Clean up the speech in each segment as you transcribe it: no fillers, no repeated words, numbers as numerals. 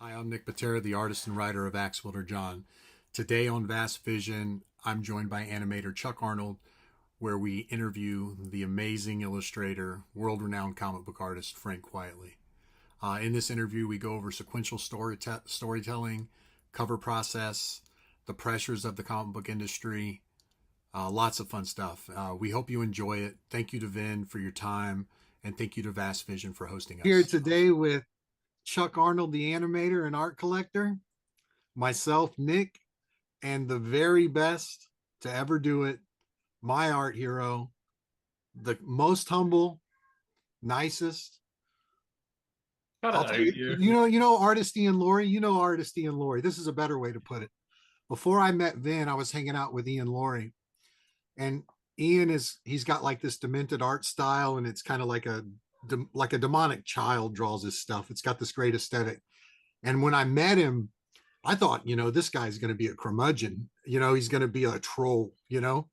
Hi, I'm Nick Pitarra, the artist and writer of Ax-Wielder Jon. Today on Vast Vision, I'm joined by animator Chuck Arnold, where we interview the amazing illustrator, world-renowned comic book artist Frank Quietly. In this interview, we go over sequential storytelling, cover process, the pressures of the comic book industry, lots of fun stuff. We hope you enjoy it. Thank you to Vin for your time, and thank you to Vast Vision for hosting us. Here today with Chuck Arnold, the animator and art collector, myself, Nick, and the very best to ever do it, my art hero, the most humble, nicest. You know, artist Ian Laurie. You know, artist Ian Laurie. This is a better way to put it. Before I met Vin, I was hanging out with Ian Laurie, and he's got like this demented art style, and it's kind of like a demonic child draws his stuff. It's got this great aesthetic. And when I met him, I thought, you know, this guy's going to be a curmudgeon, you know, he's going to be a troll, you know.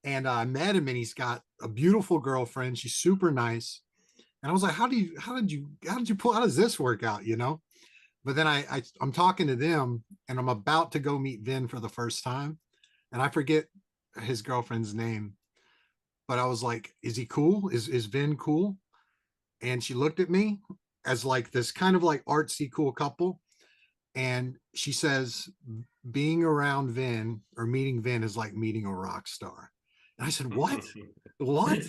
And I met him, and he's got a beautiful girlfriend. She's super nice. And I was like, how did you pull, how does this work out, you know? But then I'm talking to them, and I'm about to go meet Vin for the first time, and I forget his girlfriend's name, but I was like, is he cool? Is Vin cool? And she looked at me as like this kind of like artsy cool couple, and she says, being around Vin or meeting Vin is like meeting a rock star. And I said, what? What?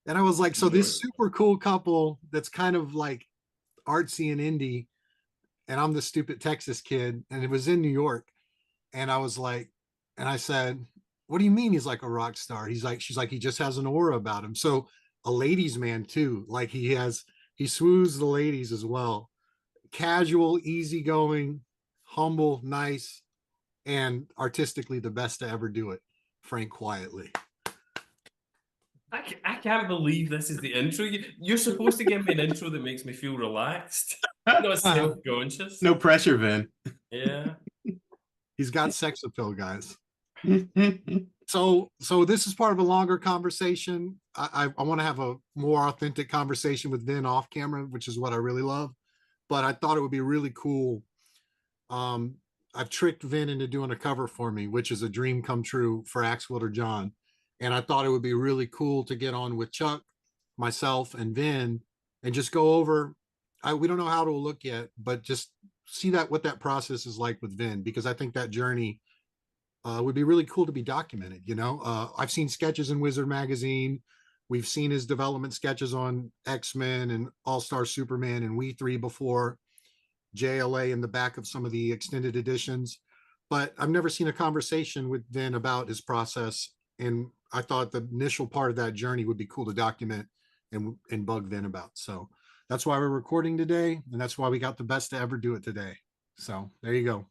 And I was like, so this super cool couple that's kind of like artsy and indie, and I'm the stupid Texas kid, and it was in New York. And I was like, and I said, what do you mean he's like a rock star? She's like, he just has an aura about him. So a ladies' man too. Like he swoos the ladies as well. Casual, easygoing, humble, nice, and artistically the best to ever do it. Frank Quietly. I can't believe this is the intro. You're supposed to give me an intro that makes me feel relaxed, not self-conscious. No pressure, Vin. Yeah. He's got sex appeal, guys. So this is part of a longer conversation. I want to have a more authentic conversation with Vin off camera, which is what I really love. But I thought it would be really cool. I've tricked Vin into doing a cover for me, which is a dream come true for Ax-Wielder Jon. And I thought it would be really cool to get on with Chuck, myself, and Vin, and just go over. We don't know how it'll look yet, but just see what that process is like with Vin, because I think that journey would be really cool to be documented. You know, I've seen sketches in Wizard magazine. We've seen his development sketches on X-Men and All-Star Superman and We Three before, JLA in the back of some of the extended editions. But I've never seen a conversation with Vin about his process. And I thought the initial part of that journey would be cool to document and bug Vin about. So that's why we're recording today. And that's why we got the best to ever do it today. So there you go.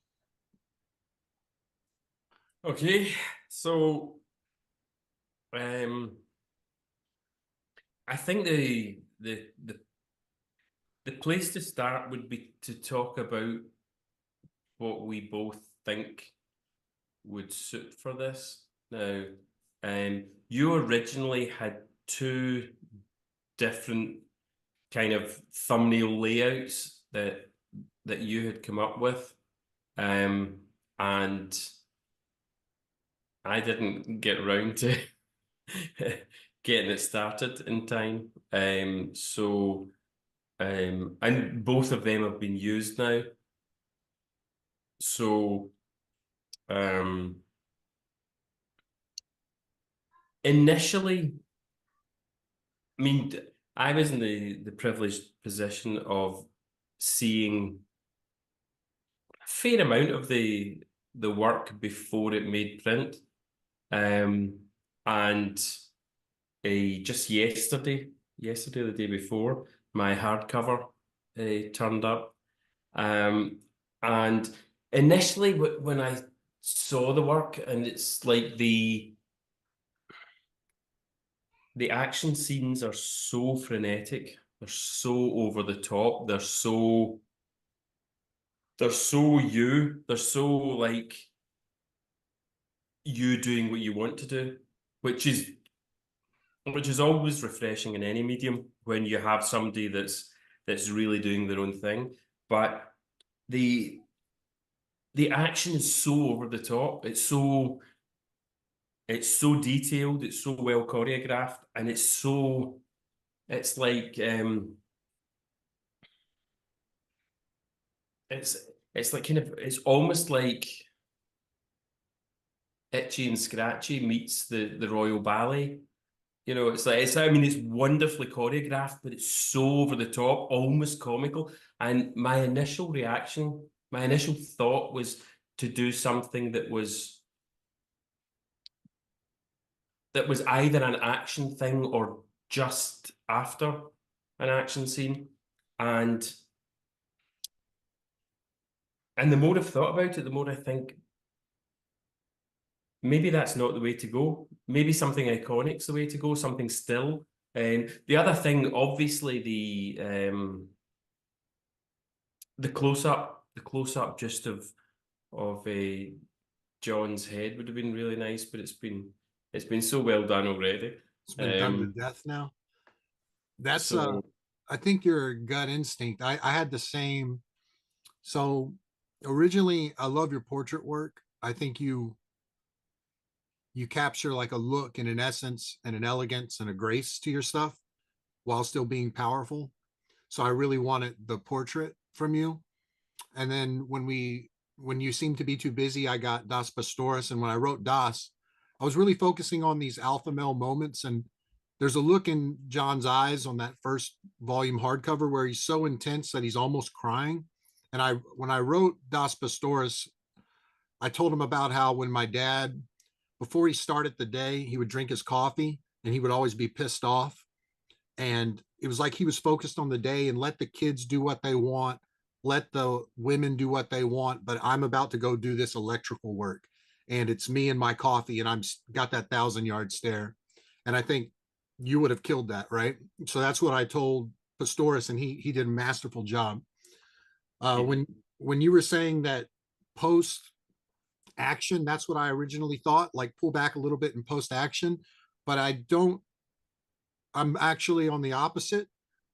Okay, so I think the place to start would be to talk about what we both think would suit for this. Now, you originally had two different kind of thumbnail layouts that you had come up with, and I didn't get around to getting it started in time. And both of them have been used now. So initially, I mean, I was in the privileged position of seeing a fair amount of the work before it made print. And just yesterday, the day before, my hardcover turned up. And initially, when I saw the work, and it's like the action scenes are so frenetic, they're so over the top, they're so they're so like you doing what you want to do, which is always refreshing in any medium when you have somebody that's really doing their own thing. But the action is so over the top. It's so detailed. It's so well choreographed, and it's like it's like kind of it's almost like Itchy and Scratchy meets the Royal Ballet. You know, I mean, it's wonderfully choreographed, but it's so over the top, almost comical. And my initial reaction, my initial thought was to do something that was either an action thing or just after an action scene. And the more I've thought about it, the more I think maybe that's not the way to go. Maybe something iconic's the way to go, something still. The other thing, obviously, the close up just of a Jon's head would have been really nice, but it's been so well done already. It's been done to death now. That's So I think your gut instinct. I had the same. So originally, I love your portrait work. I think you capture like a look and an essence and an elegance and a grace to your stuff while still being powerful. So I really wanted the portrait from you. And then when you seemed to be too busy, I got Das Pastores. And when I wrote Das, I was really focusing on these alpha male moments. And there's a look in Jon's eyes on that first volume hardcover where he's so intense that he's almost crying. And when I wrote Das Pastores, I told him about how when my dad, before he started the day, he would drink his coffee and he would always be pissed off. And it was like he was focused on the day and let the kids do what they want, let the women do what they want, but I'm about to go do this electrical work. And it's me and my coffee, and I'm got that 1,000-yard stare. And I think you would have killed that, right? So that's what I told Pastores, and he did a masterful job. yeah. When you were saying that post action, that's what I originally thought, like pull back a little bit in post action, but I don't. I'm actually on the opposite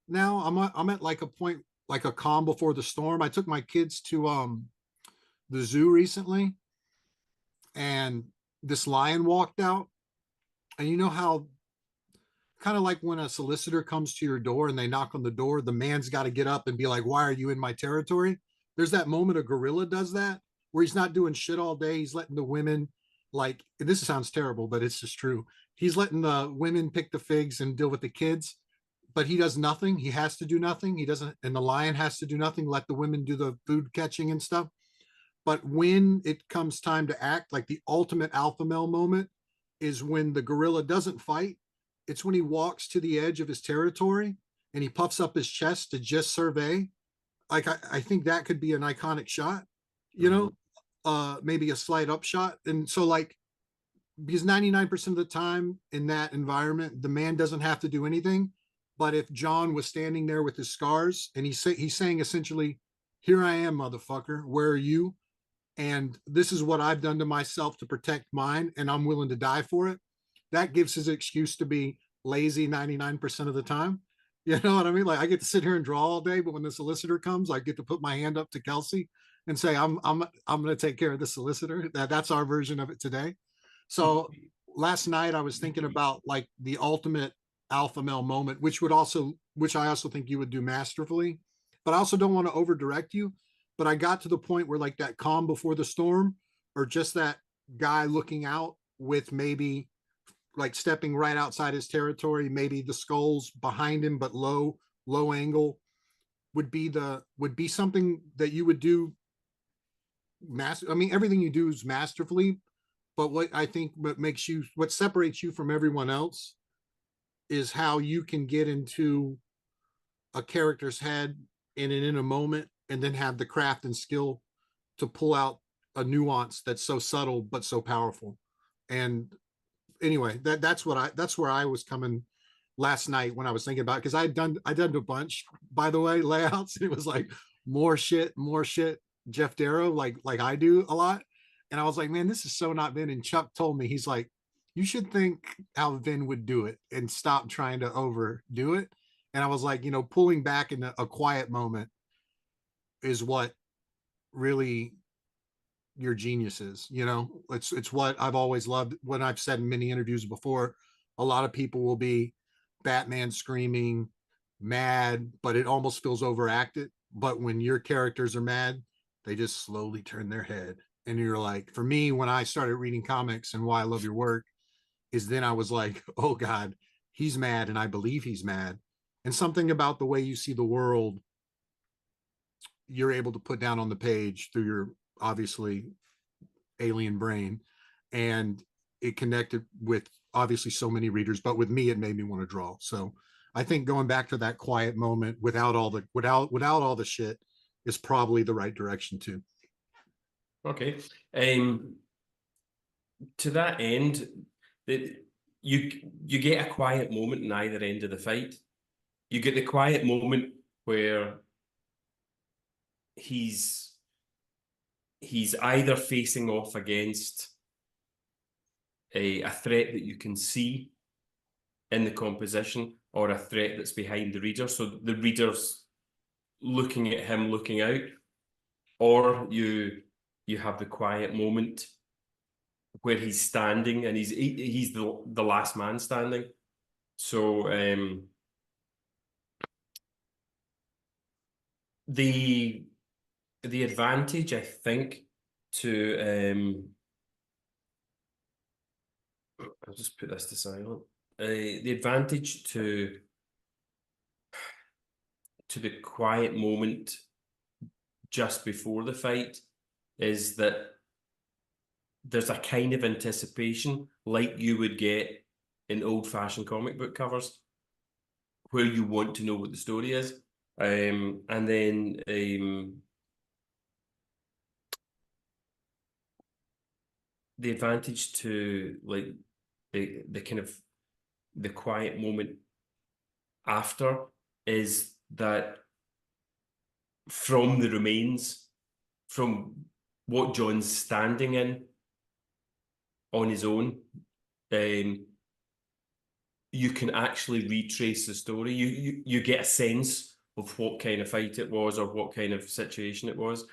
now. I'm at like a point, like a calm before the storm. I took my kids to the zoo recently, and this lion walked out. And you know how kind of like when a solicitor comes to your door and they knock on the door, the man's got to get up and be like, why are you in my territory? There's that moment a gorilla does that, where he's not doing shit all day. He's letting the women, like, this sounds terrible, but it's just true. He's letting the women pick the figs and deal with the kids, but he does nothing. He has to do nothing. He doesn't, and the lion has to do nothing, let the women do the food catching and stuff. But when it comes time to act, like the ultimate alpha male moment is when the gorilla doesn't fight. It's when he walks to the edge of his territory and he puffs up his chest to just survey. Like I think that could be an iconic shot, you know, maybe a slight upshot. And so like, because 99% of the time in that environment, the man doesn't have to do anything. But if Jon was standing there with his scars and he's saying essentially, here I am, motherfucker, where are you? And this is what I've done to myself to protect mine, and I'm willing to die for it. That gives his excuse to be lazy 99% of the time. You know what I mean? Like I get to sit here and draw all day, but when the solicitor comes, I get to put my hand up to Kelsey and say, I'm going to take care of the solicitor. That's our version of it today. So last night I was thinking about like the ultimate alpha male moment, which I also think you would do masterfully, but I also don't want to over direct you. But I got to the point where like that calm before the storm, or just that guy looking out with maybe like stepping right outside his territory. Maybe the skulls behind him, but low angle would be something that you would do. I mean, everything you do is masterfully, but what I think what separates you from everyone else is how you can get into a character's head in a moment, and then have the craft and skill to pull out a nuance that's so subtle but so powerful. And anyway, that's where I was coming last night when I was thinking about it, because I done a bunch, by the way, layouts. And it was like more shit, Jeff Darrow, like I do a lot. And I was like, man, this is so not Vin. And Chuck told me, he's like, you should think how Vin would do it and stop trying to overdo it. And I was like, pulling back in a quiet moment is what really your genius is. It's what I've always loved. When I've said in many interviews before, a lot of people will be Batman screaming, mad, but it almost feels overacted. But when your characters are mad, they just slowly turn their head. And you're like, for me, when I started reading comics, and why I love your work is, then I was like, oh God, he's mad, and I believe he's mad. And something about the way you see the world, you're able to put down on the page through your obviously alien brain. And it connected with obviously so many readers, but with me, it made me want to draw. So I think going back to that quiet moment without all the shit is probably the right direction too. Okay. To that end, that you get a quiet moment in either end of the fight. You get the quiet moment where he's either facing off against a threat that you can see in the composition, or a threat that's behind the reader, so the reader's looking at him looking out. Or you have the quiet moment where he's standing, and he's the last man standing. So the advantage, I think, to I'll just put this to silent. The advantage to the quiet moment just before the fight is that there's a kind of anticipation like you would get in old-fashioned comic book covers, where you want to know what the story is. And then the advantage to like the kind of the quiet moment after is that from the remains, from what Jon's standing in on his own, you can actually retrace the story. You get a sense of what kind of fight it was, or what kind of situation it was.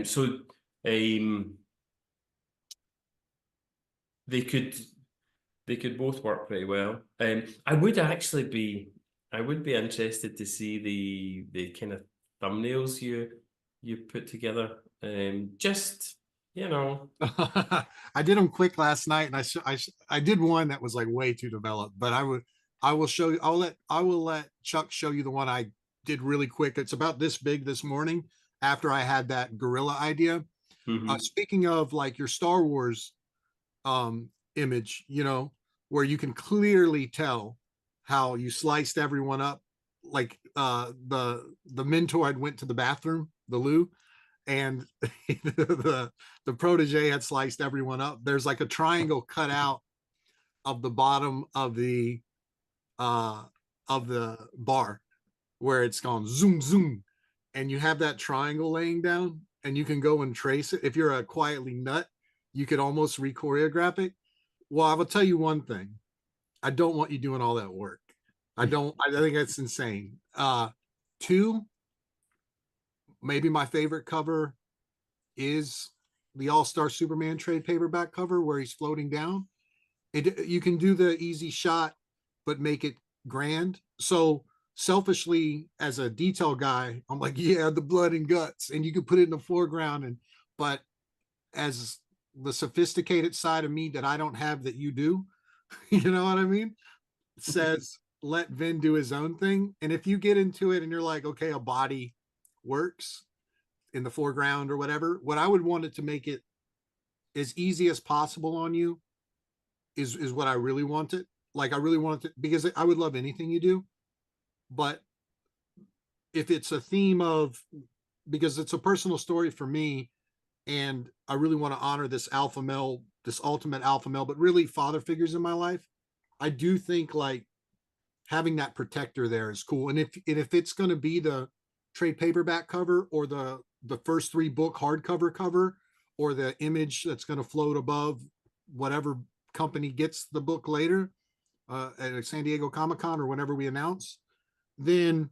So they could both work pretty well. I would be interested to see the kind of thumbnails you put together. Just, I did them quick last night, and I did one that was like way too developed, but I will show you. I will let Chuck show you the one I did really quick. It's about this big this morning after I had that gorilla idea. Speaking of like your Star Wars image, where you can clearly tell how you sliced everyone up. Like the mentor had went to the bathroom, the loo, and the protege had sliced everyone up. There's like a triangle cut out of the bottom of the bar, where it's gone zoom zoom, and you have that triangle laying down, and you can go and trace it. If you're a quietly nut, you could almost re-choreograph it. Well, I will tell you one thing. I don't want you doing all that work. I think that's insane. Two, maybe my favorite cover is the All-Star Superman trade paperback cover where he's floating down. You can do the easy shot, but make it grand. So selfishly, as a detail guy, I'm like, yeah, the blood and guts, and you can put it in the foreground. But as the sophisticated side of me that I don't have that you do, You know what I mean? Says let Vin do his own thing. And if you get into it and you're like, okay, a body works in the foreground or whatever, what I would want it to make it as easy as possible on you is what I really want it. Like I really want it to, because I would love anything you do, but if it's a theme of, because it's a personal story for me, and I really want to honor this alpha male, this ultimate alpha male, but really father figures in my life. I do think like having that protector there is cool. And if it's going to be the trade paperback cover or the first 3 book hardcover cover or the image that's going to float above whatever company gets the book later at San Diego Comic-Con or whenever we announce, then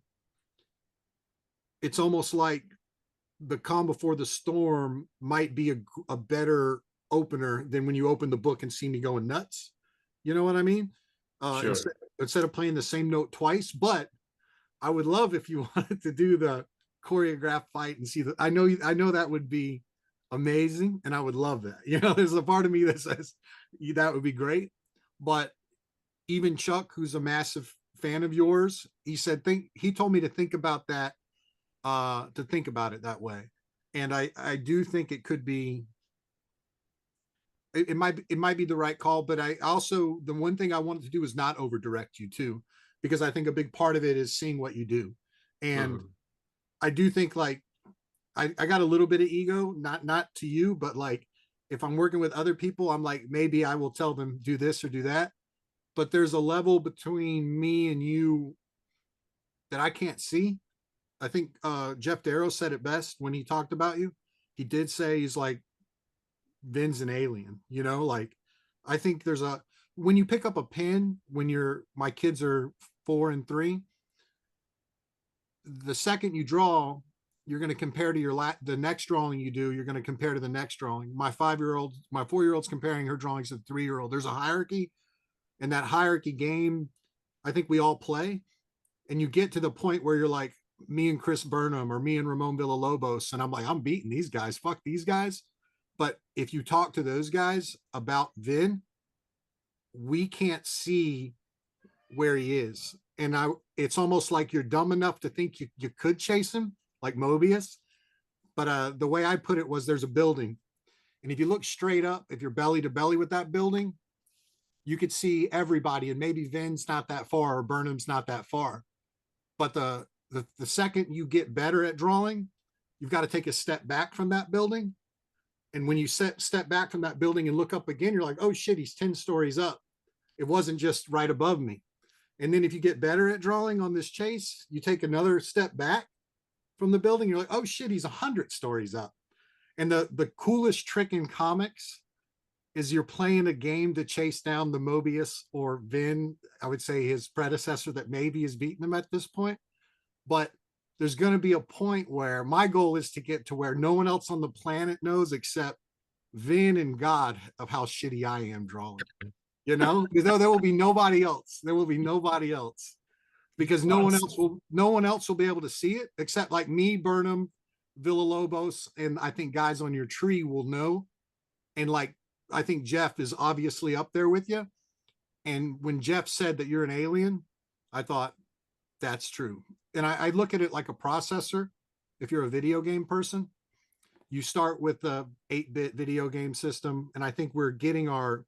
it's almost like the calm before the storm might be a better opener than when you open the book and see me going nuts. You know what I mean? Sure. Instead of playing the same note twice. But I would love if you wanted to do the choreographed fight and see that. I know that would be amazing, and I would love that. You know, there's a part of me that says that would be great. But even Chuck, who's a massive fan of yours, he told me to think about that, to think about it that way. And I do think it could be, it might be the right call, but I also, the one thing I wanted to do is not over direct you too, because I think a big part of it is seeing what you do. And I do think like I got a little bit of ego, not to you, but like if I'm working with other people, I'm like, maybe I will tell them do this or do that. But there's a level between me and you that I can't see. I think Jeff Darrow said it best when he talked about you. He did say he's like Vin's an alien, you know, like I think there's a, when you pick up a pen when my kids are 4 and 3, the second you draw, you're going to compare to the next drawing you do, you're going to compare to the next drawing. My 4-year old's comparing her drawings to the 3-year-old. There's a hierarchy, and that hierarchy game, I think we all play. And you get to the point where you're like me and Chris Burnham or me and Ramon Villalobos, and I'm like, I'm beating these guys. Fuck these guys. But if you talk to those guys about Vin, we can't see where he is. And it's almost like you're dumb enough to think you could chase him, like Mobius. But the way I put it was there's a building. And if you look straight up, if you're belly to belly with that building, you could see everybody. And maybe Vin's not that far or Burnham's not that far. But the second you get better at drawing, you've got to take a step back from that building. And when you step back from that building and look up again, you're like, oh shit, he's 10 stories up. It wasn't just right above me. And then if you get better at drawing on this chase, you take another step back from the building. You're like, oh shit, he's 100 stories up. And the coolest trick in comics is you're playing a game to chase down the Mobius or Vin, I would say his predecessor that maybe has beaten him at this point. But there's going to be a point where my goal is to get to where no one else on the planet knows except Vin and God of how shitty I am drawing. You know, because there will be nobody else. There will be nobody else because no one else will be able to see it except like me, Burnham, Villalobos, and I think guys on your tree will know. And like I think Jeff is obviously up there with you. And when Jeff said that you're an alien, I thought that's true. And I look at it like a processor. If you're a video game person, you start with the 8-bit video game system. And I think we're getting our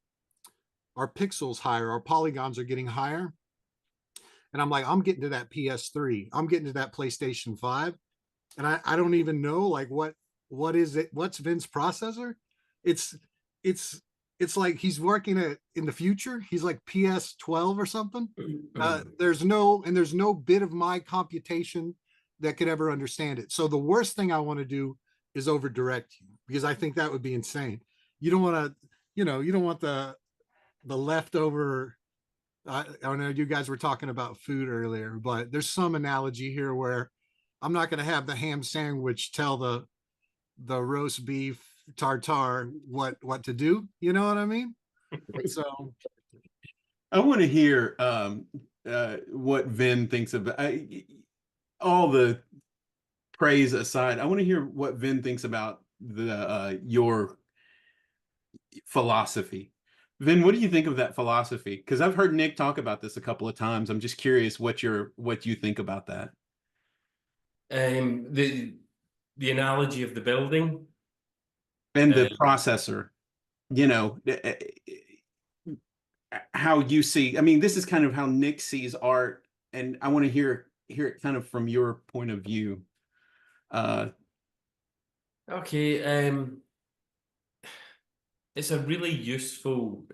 pixels higher, our polygons are getting higher. And I'm like, I'm getting to that PS3, I'm getting to that PlayStation 5. And I don't even know like what is it, what's Vin's processor? It's it's like he's working in the future. He's like PS12 or something. There's no bit of my computation that could ever understand it. So the worst thing I want to do is over direct you because I think that would be insane. You don't want to, you don't want the leftover. I know you guys were talking about food earlier, but there's some analogy here where I'm not going to have the ham sandwich tell the roast beef tartare what to do. You know what I mean? So I want to hear what Vin thinks about all the praise aside. I want to hear what Vin thinks about your philosophy, Vin, what do you think of that philosophy? Because I've heard Nick talk about this a couple of times. I'm just curious what you think about that. The analogy of the building And the um, processor, you know, how you see. I mean, this is kind of how Nick sees art, and I want to hear it kind of from your point of view. okay. It's a really useful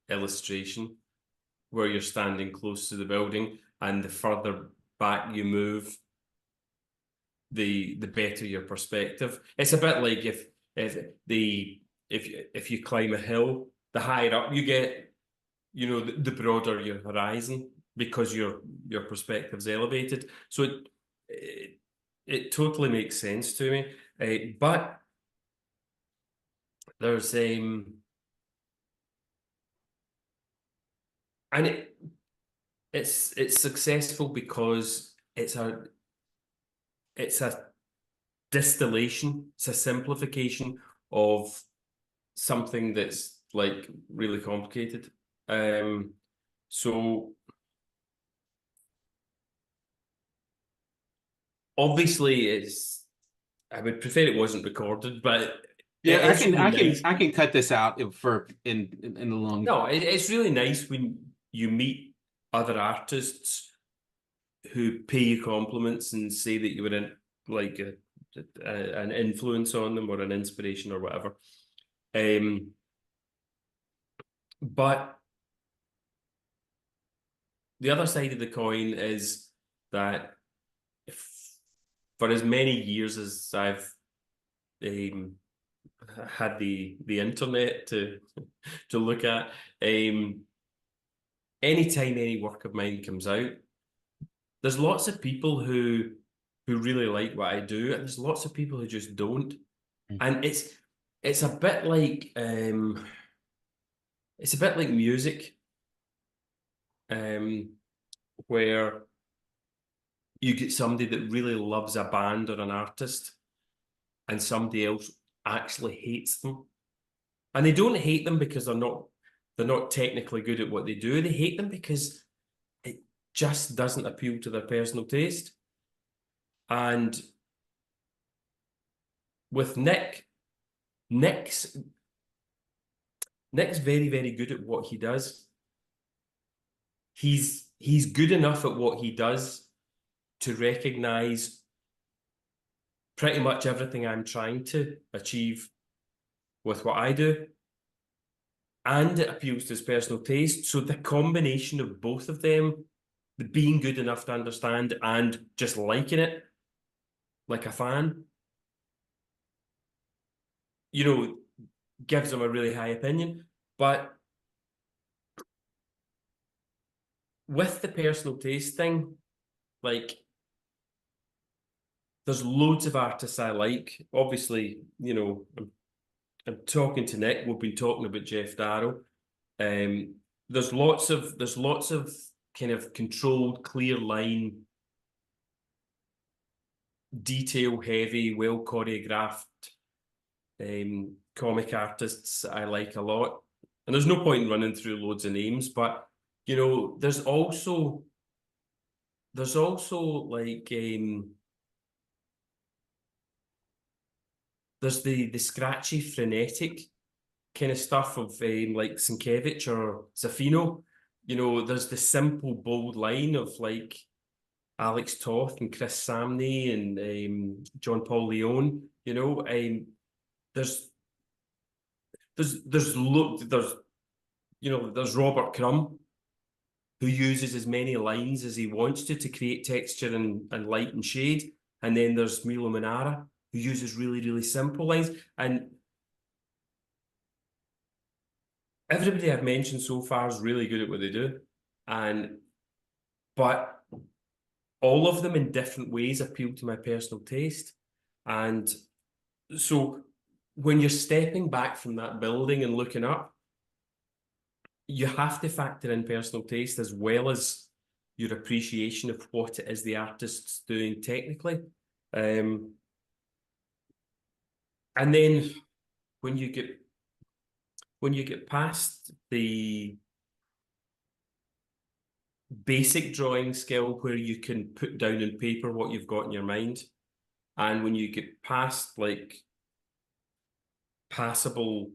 illustration where you're standing close to the building, and the further back you move, the better your perspective. It's a bit like if you climb a hill, the higher up you get, you know, the broader your horizon because your perspective's elevated. So it totally makes sense to me. But there's and it's successful because it's a distillation, it's a simplification of something that's like really complicated. So obviously I would prefer it wasn't recorded, but Yeah, it's really nice. I can cut this out for in the long. No, it's really nice when you meet other artists who pay you compliments and say that you were in like an influence on them or an inspiration or whatever. But the other side of the coin is that for as many years as I've had the internet to look at, anytime any work of mine comes out, there's lots of people who really like what I do, and there's lots of people who just don't. And it's a bit like music, where you get somebody that really loves a band or an artist, and somebody else actually hates them. And they don't hate them because they're not technically good at what they do. They hate them because it just doesn't appeal to their personal taste. And with Nick's very, very good at what he does. He's good enough at what he does to recognize pretty much everything I'm trying to achieve with what I do. And it appeals to his personal taste. So the combination of both of them, being good enough to understand and just liking it like a fan, you know, gives him a really high opinion. But with the personal taste thing, like, there's loads of artists I like. Obviously, you know, I'm talking to Nick. We've been talking about Jeff Darrow. There's lots of kind of controlled, clear line, detail heavy, well choreographed comic artists I like a lot. And there's no point in running through loads of names, but you know, there's also like there's the scratchy, frenetic kind of stuff of like Sienkiewicz or Zafino. You know, there's the simple, bold line of like Alex Toth and Chris Samney and John Paul Leon. You know, there's there's Robert Crumb, who uses as many lines as he wants to create texture and light and shade. And then there's Milo Manara, who uses really, really simple lines. And everybody I've mentioned so far is really good at what they do. But all of them in different ways appeal to my personal taste. And so when you're stepping back from that building and looking up, you have to factor in personal taste as well as your appreciation of what it is the artist's doing technically. And then when you get when you get past the basic drawing skill where you can put down on paper what you've got in your mind, and when you get past like passable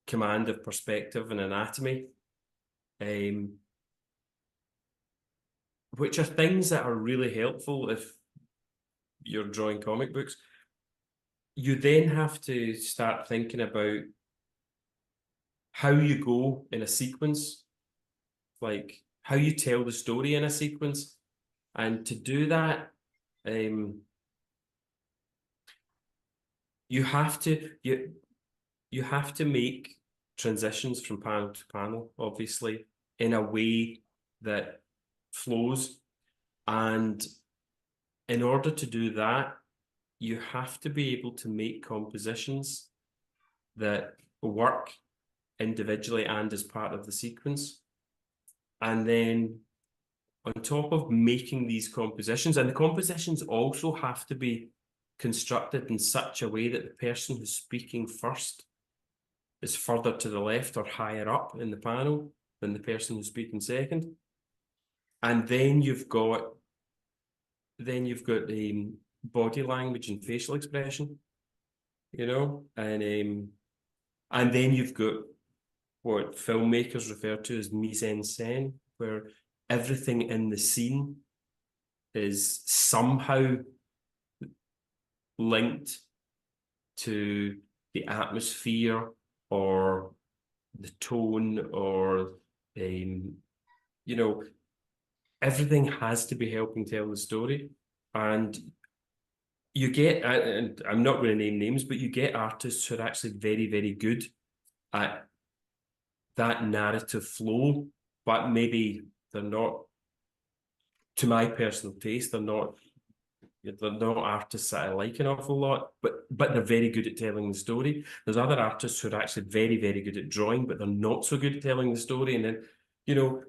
command of perspective and anatomy, which are things that are really helpful if you're drawing comic books, you then have to start thinking about how you go in a sequence, like how you tell the story in a sequence. And to do that, you have to make transitions from panel to panel, obviously, in a way that flows. And in order to do that, you have to be able to make compositions that work individually and as part of the sequence. And then on top of making these compositions, and the compositions also have to be constructed in such a way that the person who's speaking first is further to the left or higher up in the panel than the person who's speaking second. And then you've got the body language and facial expression, you know, and then you've got what filmmakers refer to as mise en scène, where everything in the scene is somehow linked to the atmosphere or the tone or you know, everything has to be helping tell the story. And you get, and I'm not going to name names, but you get artists who are actually very, very good at that narrative flow, but maybe they're not, to my personal taste, they're not artists that I like an awful lot, but they're very good at telling the story. There's other artists who are actually very, very good at drawing, but they're not so good at telling the story. And then, you know,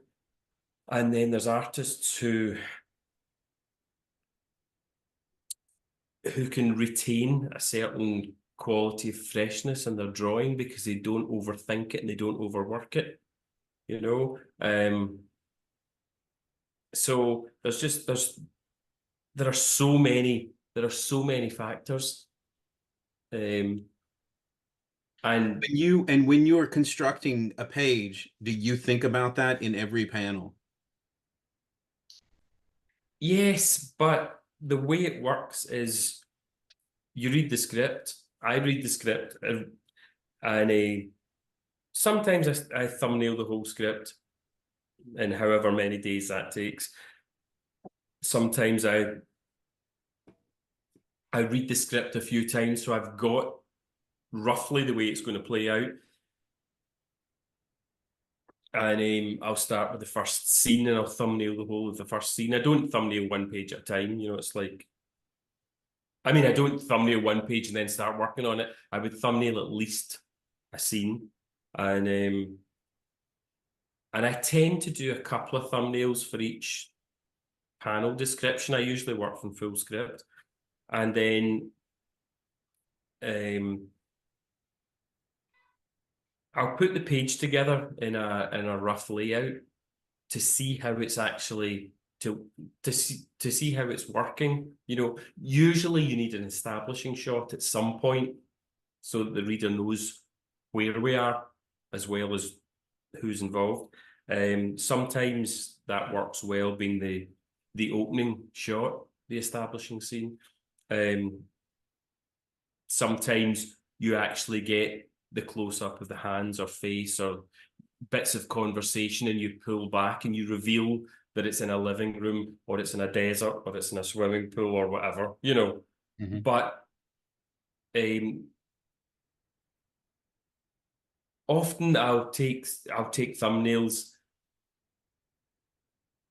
and then there's artists who can retain a certain quality of freshness in their drawing because they don't overthink it and they don't overwork it, you know. So there are so many factors, and when you are constructing a page, do you think about that in every panel? yes, but the way it works is you read the script, I read the script, and sometimes I thumbnail the whole script in however many days that takes. Sometimes I read the script a few times, so I've got roughly the way it's going to play out. And I'll start with the first scene and I'll thumbnail the whole of the first scene. I don't thumbnail one page at a time, you know, it's like, I mean, I don't thumbnail one page and then start working on it. I would thumbnail at least a scene. And I tend to do a couple of thumbnails for each panel description. I usually work from full script. And then I'll put the page together in a rough layout to see how it's actually to see how it's working. You know, usually you need an establishing shot at some point so that the reader knows where we are as well as who's involved. Sometimes that works well, being the opening shot, the establishing scene. Sometimes you actually get the close-up of the hands or face or bits of conversation and you pull back and you reveal that it's in a living room or it's in a desert or it's in a swimming pool or whatever, you know. Mm-hmm. But often I'll take thumbnails,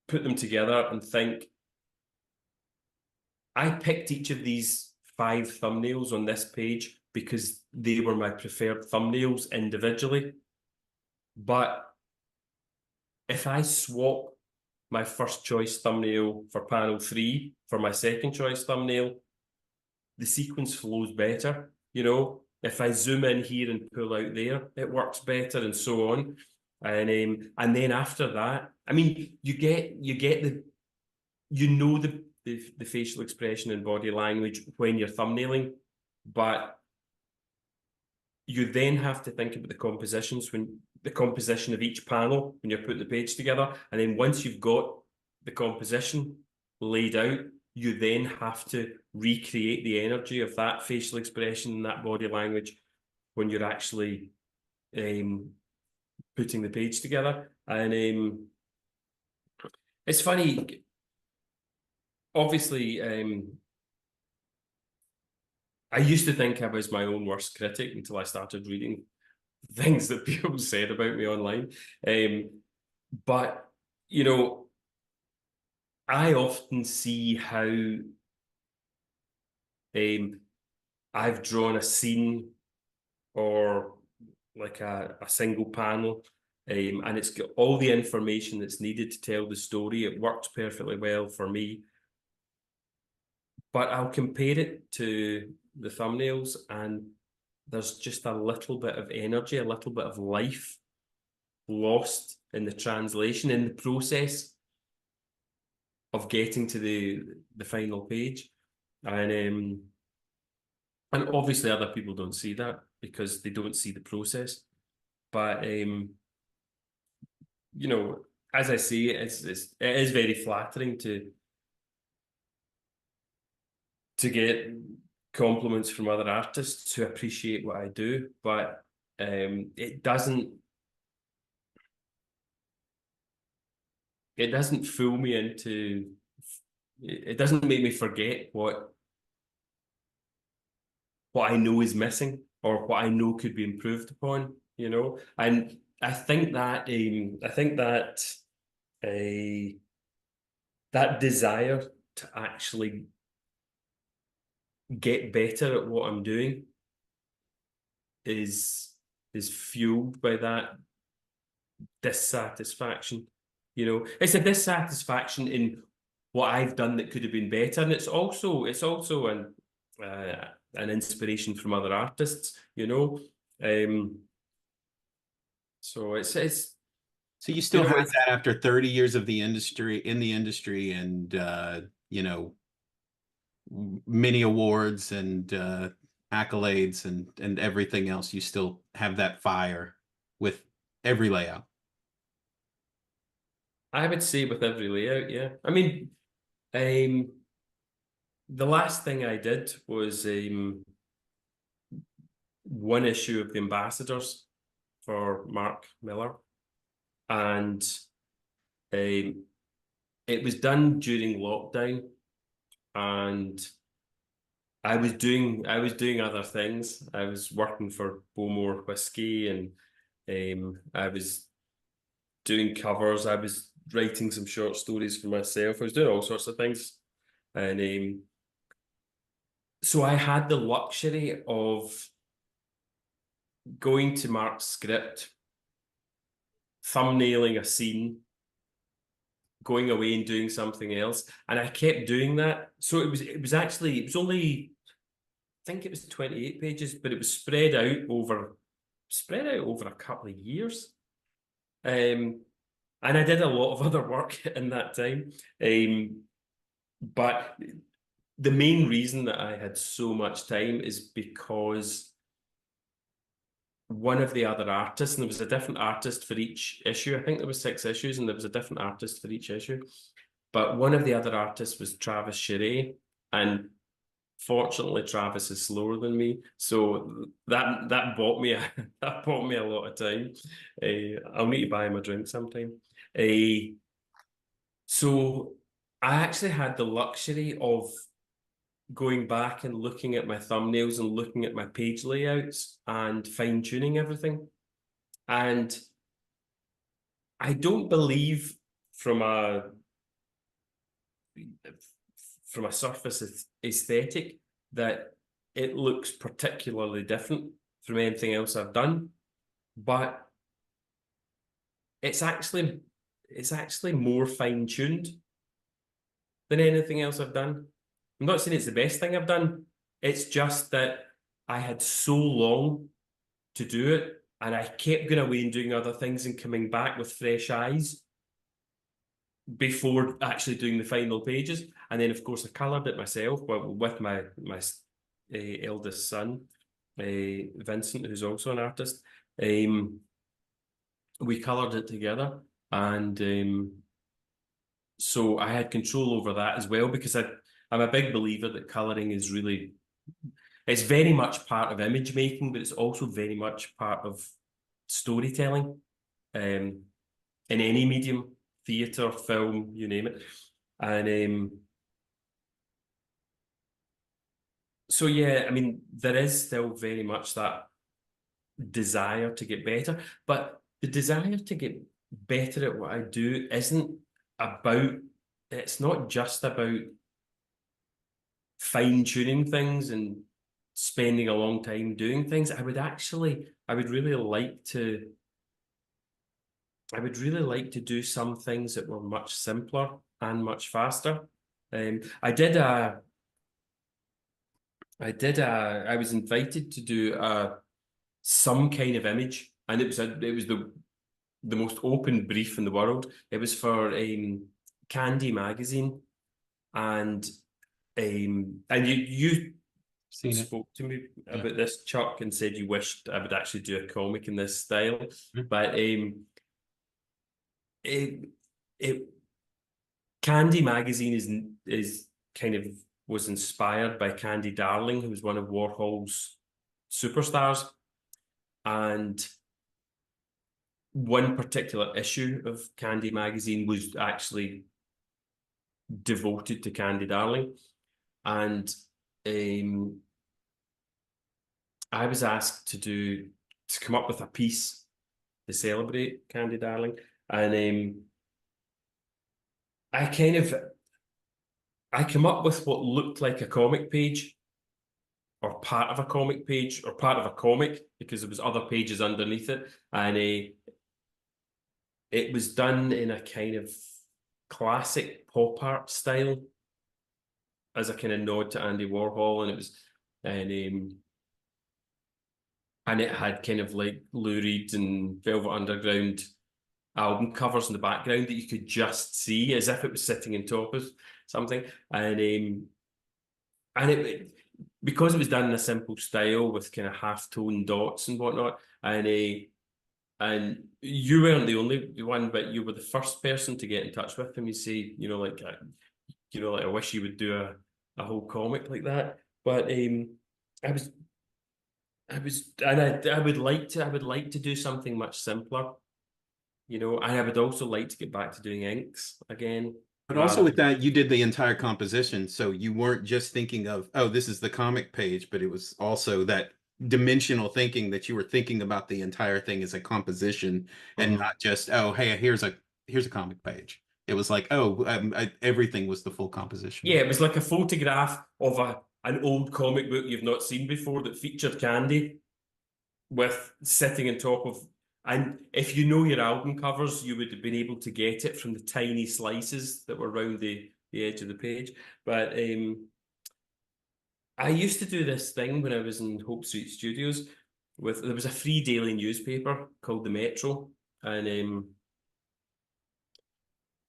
put them together and think, I picked each of these 5 thumbnails on this page because they were my preferred thumbnails individually. But if I swap my first choice thumbnail for panel 3 for my second choice thumbnail, the sequence flows better, you know. If I zoom in here and pull out there, it works better, and so on. And then after that, I mean, you get the the facial expression and body language when you're thumbnailing, but you then have to think about the compositions, when the composition of each panel when you're putting the page together. And then once you've got the composition laid out, you then have to recreate the energy of that facial expression and that body language when you're actually putting the page together. And it's funny, obviously, I used to think I was my own worst critic until I started reading things that people said about me online. But, you know, I often see how I've drawn a scene or like a single panel, and it's got all the information that's needed to tell the story. It works perfectly well for me. But I'll compare it to the thumbnails, and there's just a little bit of energy, a little bit of life lost in the translation, in the process of getting to the final page. And obviously other people don't see that because they don't see the process. But you know, as I say, it is very flattering to get compliments from other artists who appreciate what I do, but it doesn't fool me into, it doesn't make me forget what I know is missing or what I know could be improved upon, you know. And I think that that desire to actually get better at what I'm doing is fueled by that dissatisfaction. You know, it's a dissatisfaction in what I've done that could have been better, and it's also an inspiration from other artists. You know, so it's So you still you know, have that after 30 years of the industry, and you know, many awards and accolades and everything else. You still have that fire with every layout. I would say with every layout, yeah. I mean, the last thing I did was one issue of the Ambassadors for Mark Miller, and it was done during lockdown, and I was doing other things. I was working for Bowmore Whiskey, and I was doing covers. I was writing some short stories for myself. I was doing all sorts of things, and so I had the luxury of going to Mark's script, thumbnailing a scene, going away and doing something else, and I kept doing that. So it was only, I think it was 28 pages, but it was spread out over a couple of years. And I did a lot of other work in that time. But the main reason that I had so much time is because one of the other artists, and there was a different artist for each issue. I think there was 6 issues, and there was a different artist for each issue. But one of the other artists was Travis Sherray, and fortunately, Travis is slower than me, so that bought me a lot of time. I'll need to buy him a drink sometime. So I actually had the luxury of going back and looking at my thumbnails and looking at my page layouts and fine-tuning everything. And I don't believe from a surface aesthetic that it looks particularly different from anything else I've done, but it's actually more fine-tuned than anything else I've done. I'm not saying it's the best thing I've done. It's just that I had so long to do it, and I kept going away and doing other things and coming back with fresh eyes before actually doing the final pages. And then, of course, I coloured it myself with my eldest son, Vincent, who's also an artist. We coloured it together, and so I had control over that as well, because I'm a big believer that colouring is really, it's very much part of image making, but it's also very much part of storytelling, in any medium, theatre, film, you name it. And so yeah, I mean, there is still very much that desire to get better, but the desire to get better at what I do isn't about, it's not just about fine-tuning things and spending a long time doing things. I would really like to do some things that were much simpler and much faster. I was invited to do some kind of image, and it was the most open brief in the world. It was for Candy magazine, and you spoke to me about this, Chuck, and said you wished I would actually do a comic in this style. But Candy magazine is kind of was inspired by Candy Darling, who was one of Warhol's superstars, and one particular issue of Candy magazine was actually devoted to Candy Darling, and I was asked to come up with a piece to celebrate Candy Darling, and I come up with what looked like a comic page, or part of a comic page, or part of a comic, because there was other pages underneath it, and it was done in a kind of classic pop art style, as a kind of nod to Andy Warhol, and it had kind of like Lou Reed and Velvet Underground album covers in the background that you could just see as if it was sitting on top of something, and it, because it was done in a simple style with kind of half-tone dots and whatnot, and you weren't the only one, but you were the first person to get in touch with him. You say, like I wish you would do a whole comic like that. But I would like to do something much simpler, and I would also like to get back to doing inks again. But also with that, you did the entire composition, so you weren't just thinking of, oh, this is the comic page, but it was also that dimensional thinking that you were thinking about the entire thing as a composition, and not just, oh, hey, here's a comic page. It was like, oh, everything was the full composition. Yeah, it was like a photograph of an old comic book you've not seen before that featured Candy with sitting on top of. And if you know your album covers, you would have been able to get it from the tiny slices that were around the edge of the page. But I used to do this thing when I was in Hope Street Studios. There was a free daily newspaper called The Metro, and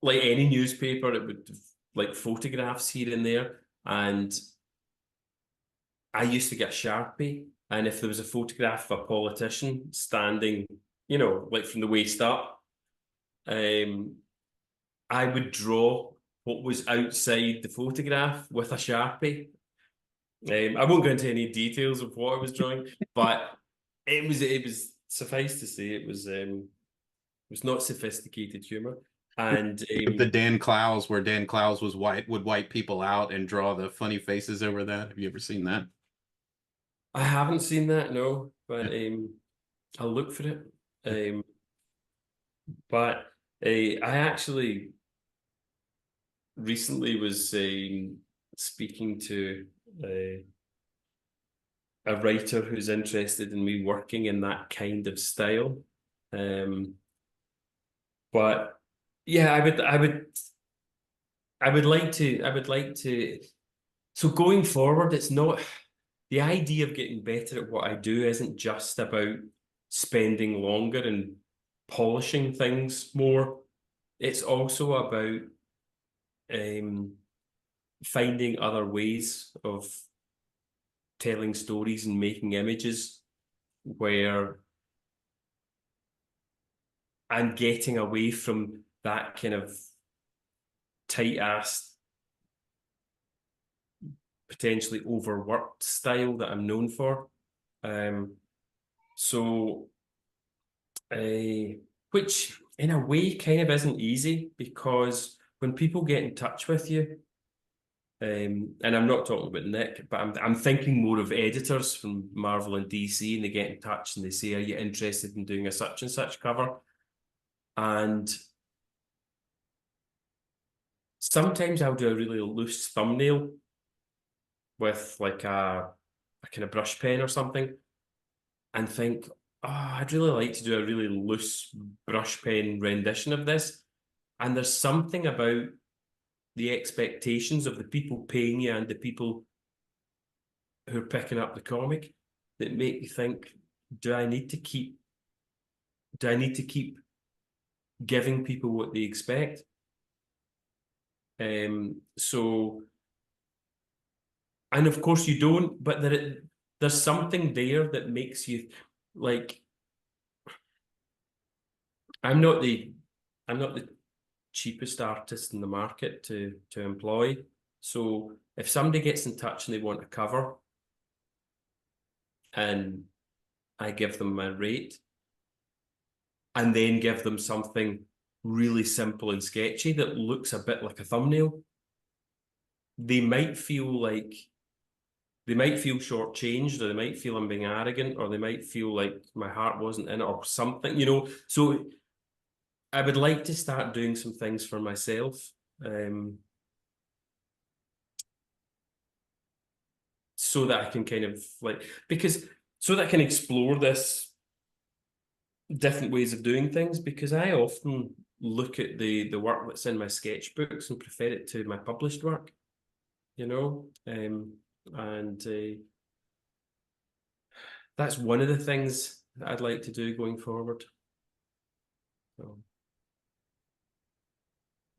like any newspaper, it would have like photographs here and there. And I used to get a Sharpie, and if there was a photograph of a politician standing, like from the waist up, I would draw what was outside the photograph with a Sharpie. I won't go into any details of what I was drawing, but it was suffice to say it was not sophisticated humor. And the Dan Clowes, where Dan Clowes was would wipe people out and draw the funny faces over that. Have you ever seen that? I haven't seen that, no, but I'll look for it. But I actually recently was speaking to a writer who's interested in me working in that kind of style. But yeah, I would like to. So going forward, it's not the idea of getting better at what I do isn't just about spending longer and polishing things more. It's also about finding other ways of telling stories and making images where I'm getting away from that kind of tight-ass, potentially overworked style that I'm known for. Which in a way kind of isn't easy, because when people get in touch with you, and I'm not talking about Nick, but I'm thinking more of editors from Marvel and DC, and they get in touch and they say, "Are you interested in doing a such and such cover?" And sometimes I'll do a really loose thumbnail with like a kind of brush pen or something, and think, "Oh, I'd really like to do a really loose brush pen rendition of this." And there's something about the expectations of the people paying you and the people who are picking up the comic that make you think, do I need to keep giving people what they expect? So, and of course you don't, but there's something there that makes you like, I'm not the cheapest artist in the market to employ. So if somebody gets in touch and they want a cover and I give them my rate and then give them something really simple and sketchy that looks a bit like a thumbnail, they might feel shortchanged, or they might feel I'm being arrogant, or they might feel like my heart wasn't in it or something, you know. So I would like to start doing some things for myself, so that I can kind of so that I can explore this different ways of doing things, because I often look at the work that's in my sketchbooks and prefer it to my published work, you know, and that's one of the things that I'd like to do going forward. So.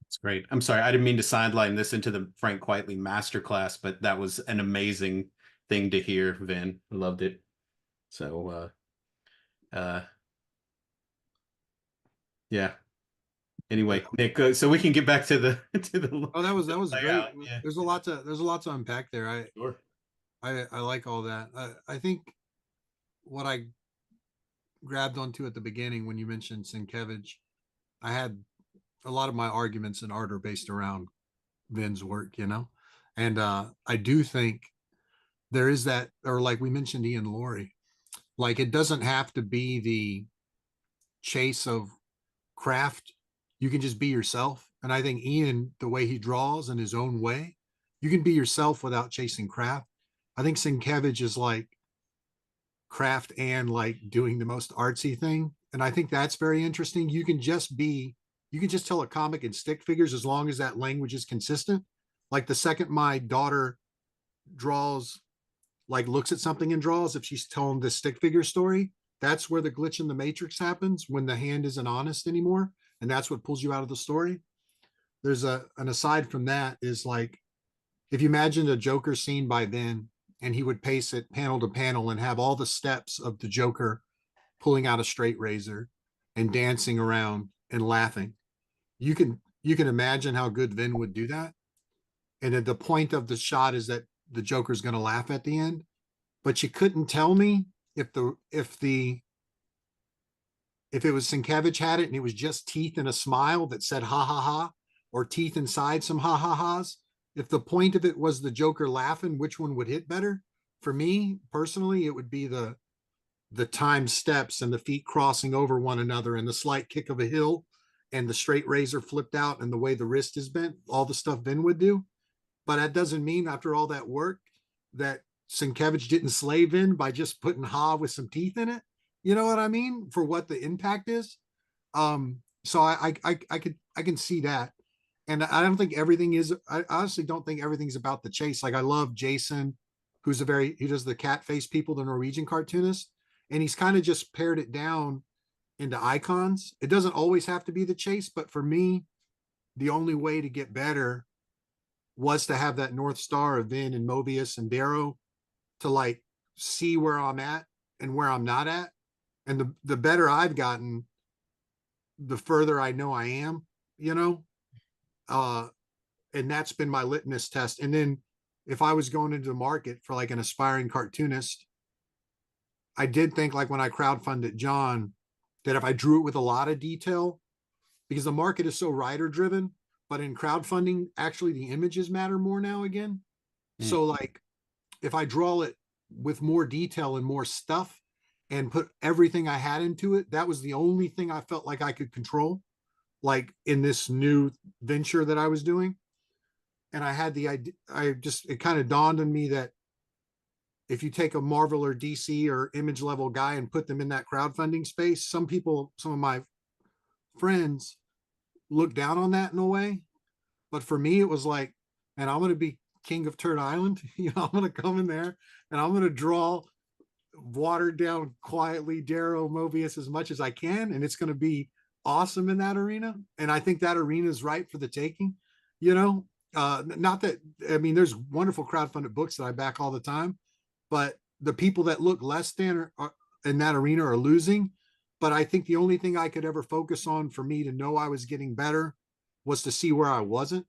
That's great. I'm sorry, I didn't mean to sideline this into the Frank Quitely masterclass, but that was an amazing thing to hear, Vin. I loved it. So, yeah. Anyway, Nick, so we can get back to the Oh, that was great. Yeah. There's a lot to unpack there. Sure. I like all that. I think what I grabbed onto at the beginning when you mentioned Sienkiewicz, I had a lot of my arguments in art are based around Vin's work, you know, and I do think there is that, or like we mentioned Ian Laurie, like it doesn't have to be the chase of craft. You can just be yourself. And I think Ian, the way he draws in his own way, you can be yourself without chasing craft. I think Sienkiewicz is like craft and like doing the most artsy thing. And I think that's very interesting. You can just tell a comic in stick figures as long as that language is consistent. Like the second my daughter draws, like looks at something and draws, if she's telling the stick figure story, that's where the glitch in the matrix happens, when the hand isn't honest anymore. And that's what pulls you out of the story. There's an aside from that is like, if you imagine a Joker scene by then, and he would pace it panel to panel and have all the steps of the Joker pulling out a straight razor and dancing around and laughing. You can imagine how good Vin would do that. And at the point of the shot is that the Joker's going to laugh at the end, but you couldn't tell me if it was Sienkiewicz had it and it was just teeth and a smile that said ha ha ha, or teeth inside some ha ha ha's. If the point of it was the Joker laughing, which one would hit better? For me personally, it would be the timed steps and the feet crossing over one another and the slight kick of a hill and the straight razor flipped out and the way the wrist is bent, all the stuff Vin would do. But that doesn't mean after all that work that Sienkiewicz didn't slay Vin by just putting ha with some teeth in it. You know what I mean? For what the impact is. So I can see that. And I don't think everything is, I honestly don't think everything's about the chase. Like I love Jason he does the cat face people, the Norwegian cartoonist. And he's kind of just pared it down into icons. It doesn't always have to be the chase, but for me, the only way to get better was to have that North Star of Vin and Mobius and Darrow to like see where I'm at and where I'm not at. And the better I've gotten, the further I know I am, you know? And that's been my litmus test. And then if I was going into the market for like an aspiring cartoonist, I did think like when I crowdfunded Jon, that if I drew it with a lot of detail, because the market is so writer driven, but in crowdfunding, actually the images matter more now again. So like if I draw it with more detail and more stuff and put everything I had into it, that was the only thing I felt like I could control, like in this new venture that I was doing. And I had the idea, it kind of dawned on me that if you take a Marvel or DC or image level guy and put them in that crowdfunding space, some of my friends look down on that in a way. But for me, it was like, and I'm going to be king of Turd Island. You know, I'm going to come in there and I'm going to draw watered down quietly Darrow Mobius as much as I can. And it's going to be awesome in that arena. And I think that arena is right for the taking, you know, not that, I mean, there's wonderful crowdfunded books that I back all the time, but the people that look less than are in that arena are losing. But I think the only thing I could ever focus on for me to know I was getting better was to see where I wasn't.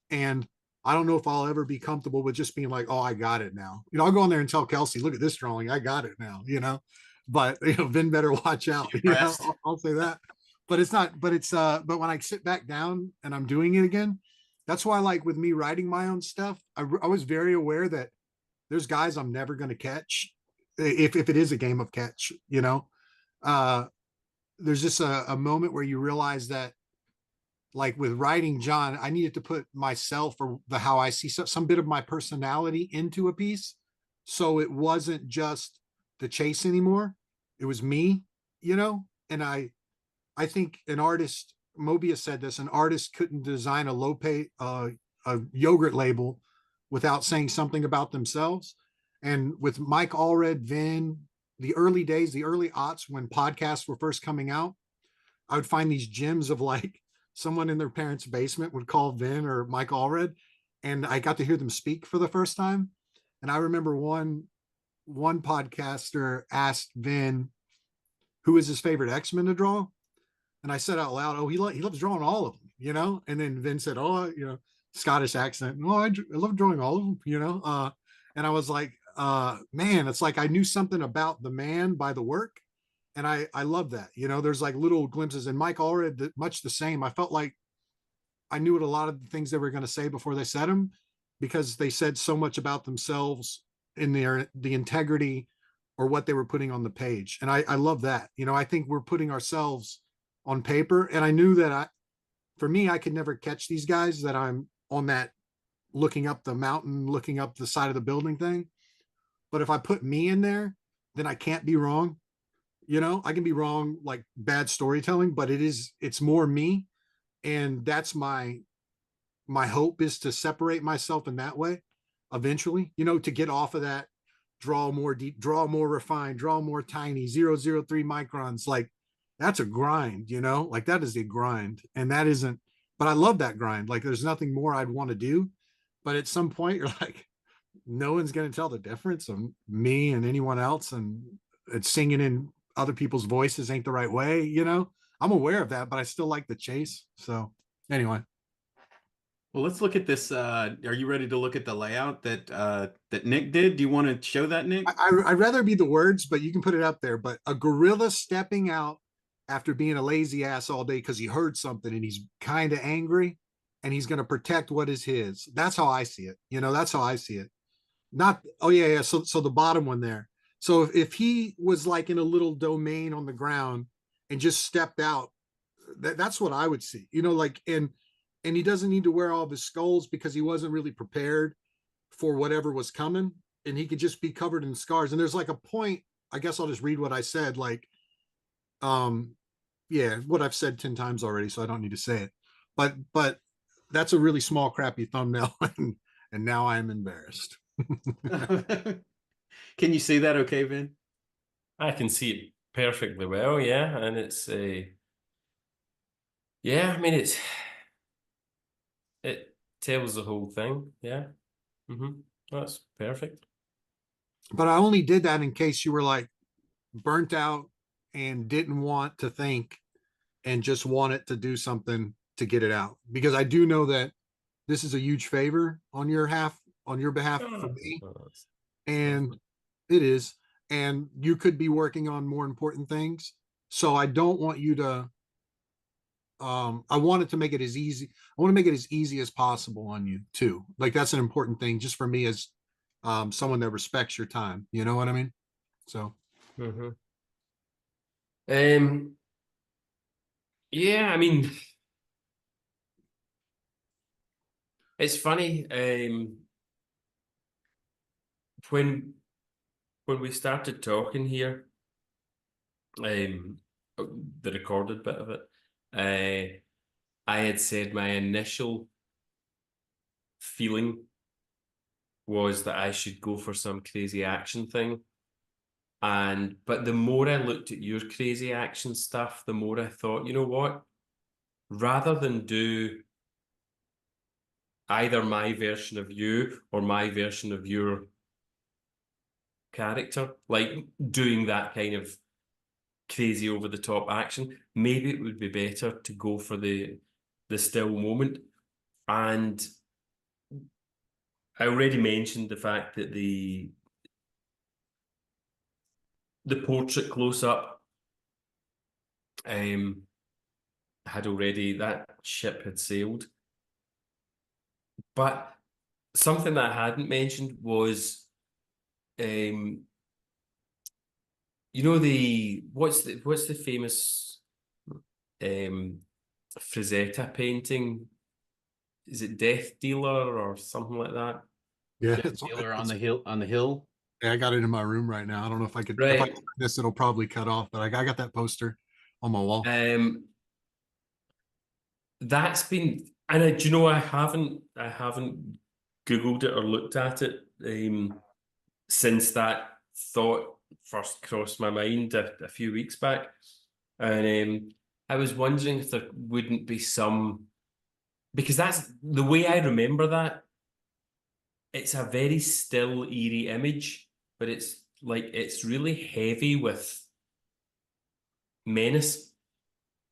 And I don't know if I'll ever be comfortable with just being like, oh, I got it now. You know, I'll go in there and tell Kelsey, look at this drawing. I got it now, you know, but you know, Vin better watch out. You know, I'll say that, but it's not, but it's, but when I sit back down and I'm doing it again, that's why, like with me writing my own stuff, I was very aware that there's guys I'm never going to catch if it is a game of catch, you know. There's just a moment where you realize that, like with writing Jon, I needed to put myself or how I see some bit of my personality into a piece, so it wasn't just the chase anymore. It was me, you know. And I think an artist, Mobius said this, an artist couldn't design a a yogurt label without saying something about themselves. And with Mike Allred, Vin, the early days, the early aughts when podcasts were first coming out, I would find these gems of like someone in their parents' basement would call Vin or Mike Allred, and I got to hear them speak for the first time. And I remember one podcaster asked Vin who is his favorite X-Men to draw, and I said out loud, "Oh, he loves drawing all of them," you know. And then Vin said, "Oh, you know, Scottish accent. Oh, I love drawing all of them," you know. And I was like, man, it's like I knew something about the man by the work. And I love that, you know. There's like little glimpses, and Mike Allred, much the same. I felt like I knew what a lot of the things they were going to say before they said them, because they said so much about themselves in the integrity or what they were putting on the page. And I love that. You know, I think we're putting ourselves on paper, and I knew that for me, I could never catch these guys that I'm on that looking up the mountain, looking up the side of the building thing. But if I put me in there, then I can't be wrong. You know, I can be wrong, like bad storytelling, but it's more me. And that's my hope, is to separate myself in that way eventually, you know, to get off of that, draw more deep, draw more refined, draw more tiny 0.003 microns. Like that's a grind, you know, like that is a grind. And that isn't, but I love that grind. Like there's nothing more I'd want to do. But at some point you're like, no one's going to tell the difference of me and anyone else. And it's singing in other people's voices ain't the right way, you know. I'm aware of that, but I still like the chase. So anyway. Well, let's look at this. Are you ready to look at the layout that Nick did? Do you want to show that, Nick? I'd rather be the words, but you can put it up there. But a gorilla stepping out after being a lazy ass all day because he heard something and he's kind of angry and he's going to protect what is his. That's how I see it. You know, that's how I see it. Not, oh yeah. So the bottom one there. So if he was like in a little domain on the ground and just stepped out, that's what I would see, you know, like, and he doesn't need to wear all of his skulls because he wasn't really prepared for whatever was coming, and he could just be covered in scars. And there's like a point, I guess I'll just read what I said, like, yeah, what I've said 10 times already, so I don't need to say it, but that's a really small, crappy thumbnail. And now I'm embarrassed. Can you see that okay, Vin? I can see it perfectly well, yeah, and it's yeah, I mean it tells the whole thing, yeah. That's perfect. But I only did that in case you were like burnt out and didn't want to think and just wanted to do something to get it out. Because I do know that this is a huge favor on your behalf for Oh, me. that's And lovely. it is. And you could be working on more important things. So I don't want you to I wanted to make it as easy. I want to make it as easy as possible on you too. Like that's an important thing just for me as someone that respects your time. You know what I mean? So Mhm. Um, yeah, I mean, it's funny. When when we started talking here, um, the recorded bit of it, I had said my initial feeling was that I should go for some crazy action thing. But the more I looked at your crazy action stuff, the more I thought, you know what? Rather than do either my version of you or my version of your character, like doing that kind of crazy over the top action, maybe it would be better to go for the still moment. And I already mentioned the fact that the portrait close up had already that ship had sailed. But something that I hadn't mentioned was you know what's the famous um Frazetta painting? Is it Death Dealer or something like that? yeah, Death Dealer on the hill, on the hill. yeah, I got it in my room right now. I don't know if I could if I Right. this it'll probably cut off, but I got that poster on my wall. That's been, and do you know I haven't Googled it or looked at it since that thought first crossed my mind a few weeks back, and I was wondering if there wouldn't be some, because that's the way I remember that. It's a very still, eerie image, but it's like it's really heavy with menace.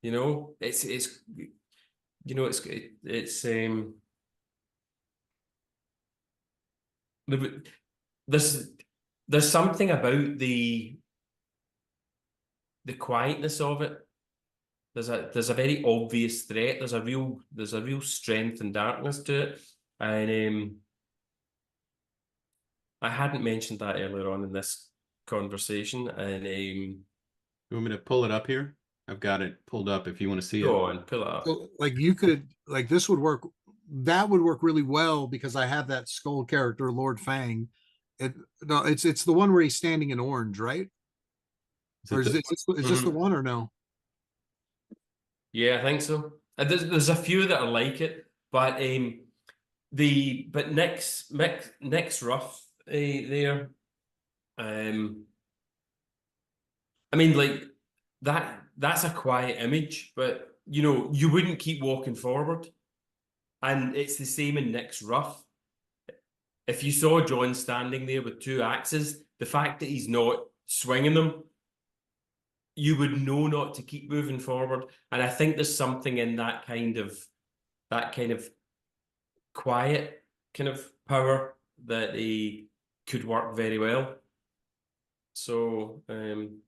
It's it's there's there's something about the quietness of it. There's a very obvious threat. There's a real strength and darkness to it, and I hadn't mentioned that earlier on in this conversation. And You want me to pull it up here? I've got it pulled up if you want to see it. go on, pull it up. So like you could like this would work that would work really well because I have that skull character, Lord Fang. It no, it's the one where he's standing in orange, right? Is Or it this is this the Mhm. one or no? Yeah, I think so. There's a few that are like it, but next rough there. Um, I mean, like that's a quiet image, but you wouldn't keep walking forward. And it's the same in Nick's rough. If you saw John standing there with two axes, the fact that he's not swinging them, you would know not to keep moving forward. And I think there's something in that kind of quiet kind of power that he could work very well. So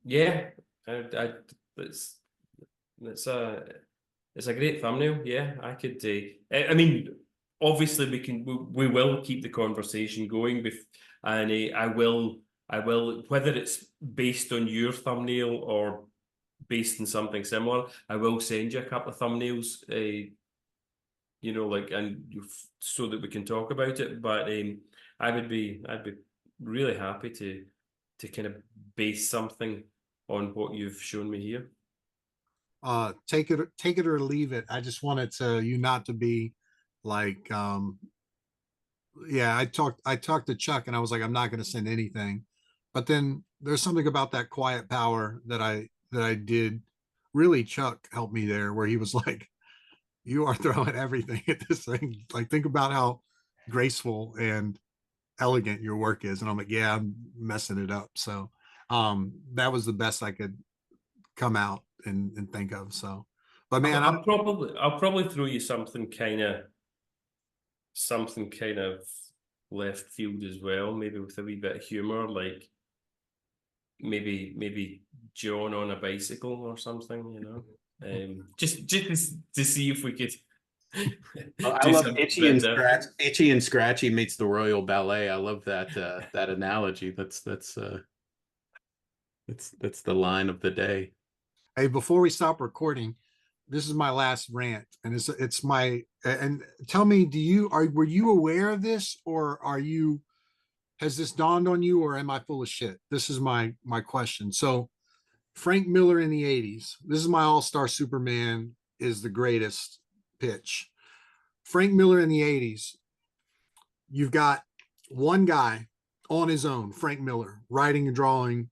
yeah, I it's it's a it's a great thumbnail. Yeah, I could. I mean, obviously we will keep the conversation going, and I will whether it's based on your thumbnail or based on something similar. I will send you a couple of thumbnails. Like so that we can talk about it. But I'd be really happy to kind of base something on what you've shown me here. Take it or leave it. I just wanted to you not to be like yeah, I talked to Chuck and I was like, I'm not going to send anything. But then there's something about that quiet power that I did. Really, Chuck helped me there, where he was like, you are throwing everything at this thing. Like, think about how graceful and elegant your work is. And I'm like, yeah, I'm messing it up. So that was the best I could come out and think of. So, but man, I'll probably throw you something kind of left field as well, maybe with a wee bit of humor, like maybe John on a bicycle or something, you know. Just to see if we could I do love something a bit different. Itchy and Scratchy meets the Royal Ballet. I love that that analogy. That's the line of the day. hey, before we stop recording, this is my last rant, and it's my and tell me, were you aware of this, or has this dawned on you, or am I full of shit? This is my question. So Frank Miller in the 80s, this is my all-star Superman is the greatest pitch. Frank Miller in the 80s, you've got one guy on his own, Frank Miller, writing and drawing.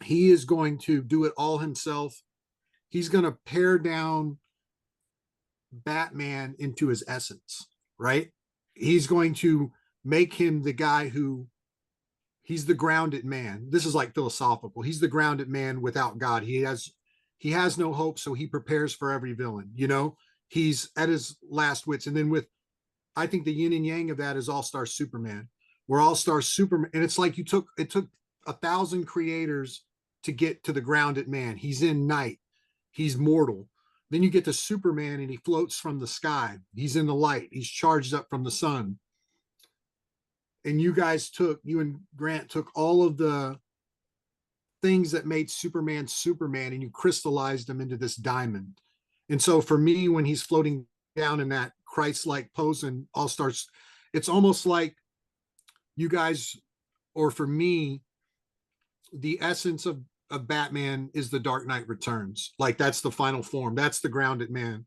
He is going to do it all himself. He's going to pare down Batman into his essence, right? He's going to make him the guy who he's the grounded man. This is like philosophical. He's the grounded man without God. He has no hope, so he prepares for every villain. He's at his last wits. And then with I think the yin and yang of that is All-Star Superman. We're All-Star Superman, and it's like it took 1,000 creators to get to the grounded man. He's in night. He's mortal. Then you get to Superman and he floats from the sky. He's in the light. He's charged up from the sun. And you and Grant took all of the things that made Superman Superman and you crystallized them into this diamond. And so for me, when he's floating down in that Christ-like pose in All Stars, it's almost like you guys, or for me, the essence of Batman is the Dark Knight Returns. Like that's the final form. That's the grounded man.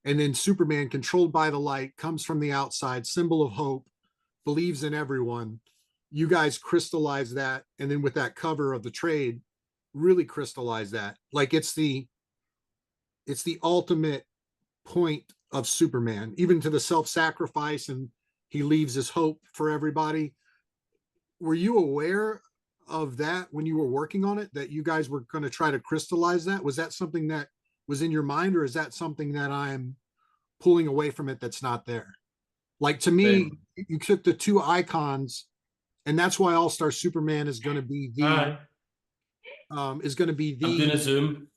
And then Superman, controlled by the light, comes from the outside, symbol of hope, believes in everyone. You guys crystallize that, and then with that cover of the trade, really crystallize that. Like it's the ultimate point of Superman, even to the self-sacrifice, and he leaves his hope for everybody. Were you aware of that when you were working on it, that you guys were going to try to crystallize that? Was that something that was in your mind, or is that something that I'm pulling away from it that's not there? Like to me, you took the two icons, and that's why All-Star Superman is going to be I'm doing a Zoom.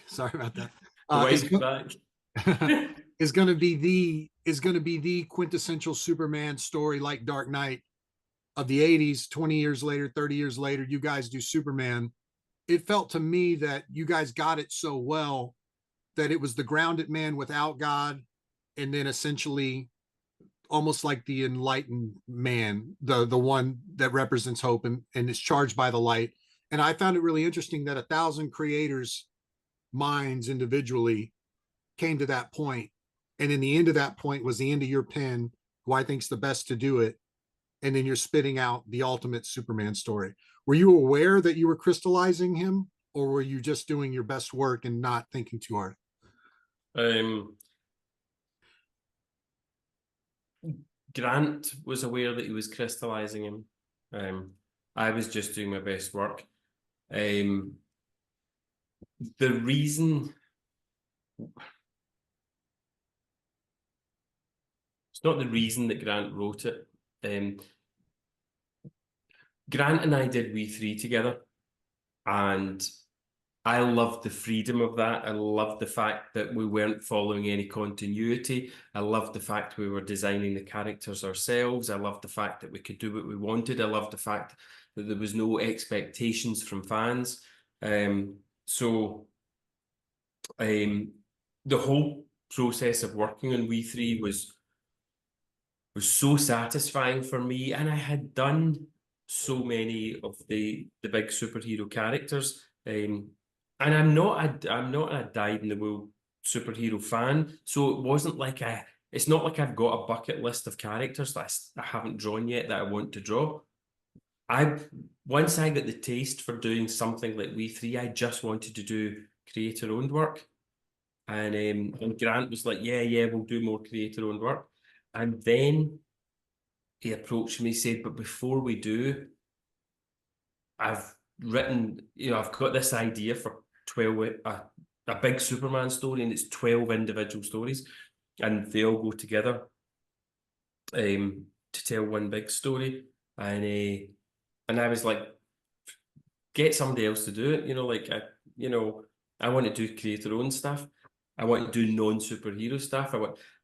Sorry about that. The wife's back. is going to be the quintessential Superman story, like Dark Knight of the 80s. 20 years later, 30 years later, you guys do Superman. It felt to me that you guys got it so well that it was the grounded man without God, and then essentially almost like the enlightened man, the one that represents hope and is charged by the light. And I found it really interesting that 1,000 creators' minds individually came to that point, and in the end of that point was the end of your pen, who I think's the best to do it, and then you're spitting out the ultimate Superman story. Were you aware that you were crystallizing him, or were you just doing your best work and not thinking too hard? Grant was aware that he was crystallizing him. I was just doing my best work. The reason it's not the reason that Grant wrote it. Grant and I did We3 together, and I loved the freedom of that. I loved the fact that we weren't following any continuity. I loved the fact we were designing the characters ourselves. I loved the fact that we could do what we wanted. I loved the fact that there was no expectations from fans. So the whole process of working on We3 was so satisfying for me, and I had done so many of the big superhero characters. And I'm not a dyed-in-the-wool superhero fan, so it wasn't like it's not like I've got a bucket list of characters that I haven't drawn yet that I want to draw. Once I got the taste for doing something like We Three, I just wanted to do creator-owned work. And Grant was like, yeah, we'll do more creator-owned work. And then he approached me, said, but before we do, I've written, I've got this idea for 12, a big Superman story, and it's 12 individual stories, and they all go together to tell one big story. And I was like, get somebody else to do it. I want to do creator-owned stuff. I want to do non-superhero stuff.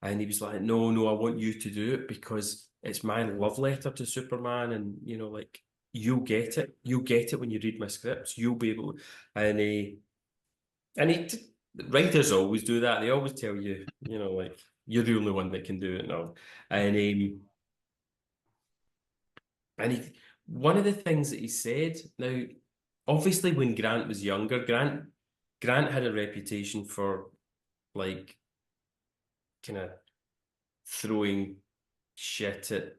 And he was like, no, I want you to do it because it's my love letter to Superman, and you'll get it. You'll get it when you read my scripts. You'll be able to. Writers always do that. They always tell you, you're the only one that can do it now. One of the things that he said, now, obviously when Grant was younger, Grant had a reputation for kind of throwing shit at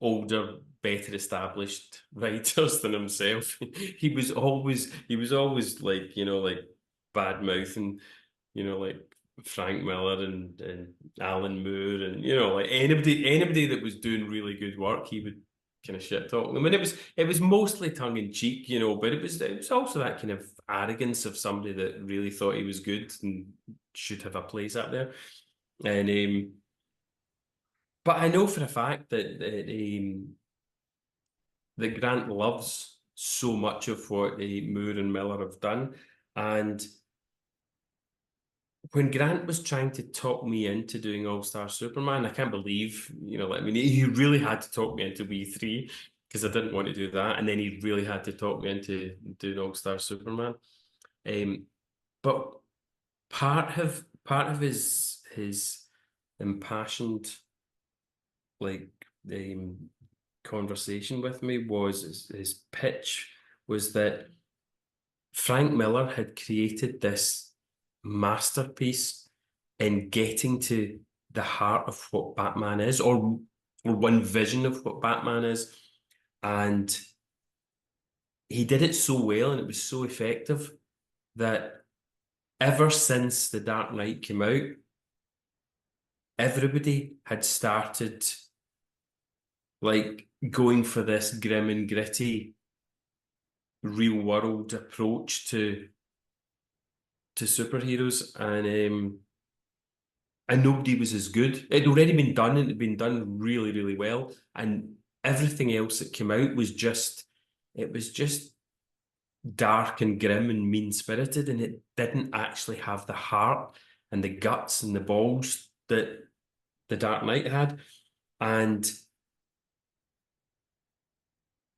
older, better established writers than himself. he was always bad mouthing, Frank Miller and Alan Moore, and anybody that was doing really good work, he would kind of shit talk them. And it was mostly tongue in cheek, but it was also that kind of arrogance of somebody that really thought he was good and should have a place up there. And but I know for a fact that Grant loves so much of what Moore and Miller have done. And when Grant was trying to talk me into doing All-Star Superman, I can't believe, he really had to talk me into We Three because I didn't want to do that. And then he really had to talk me into doing All-Star Superman. But part of his impassioned conversation with me was his pitch was that Frank Miller had created this masterpiece in getting to the heart of what Batman is, or one vision of what Batman is, and he did it so well and it was so effective that ever since The Dark Knight came out, everybody had started going for this grim and gritty real world approach to superheroes, and nobody was as good. It'd already been done, and it'd been done really, really well, and everything else that came out was just dark and grim and mean-spirited, and it didn't actually have the heart and the guts and the balls that The Dark Knight had. And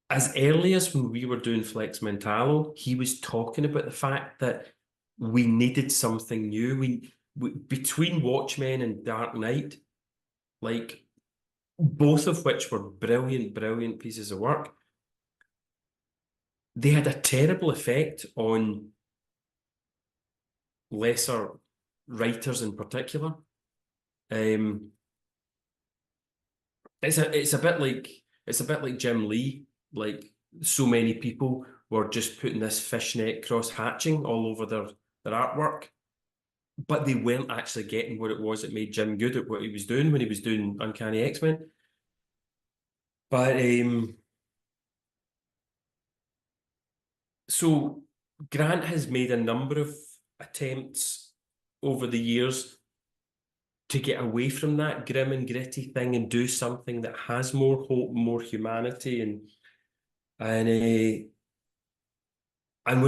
as early as when we were doing Flex Mentalo, he was talking about the fact that we needed something new. We between Watchmen and Dark Knight, both of which were brilliant pieces of work, they had a terrible effect on lesser writers in particular. It's a bit like Jim Lee. So many people were just putting this fishnet cross hatching all over their artwork, but they weren't actually getting what it was that made Jim good at what he was doing when he was doing Uncanny X-Men. But so Grant has made a number of attempts over the years to get away from that grim and gritty thing and do something that has more hope, more humanity, and when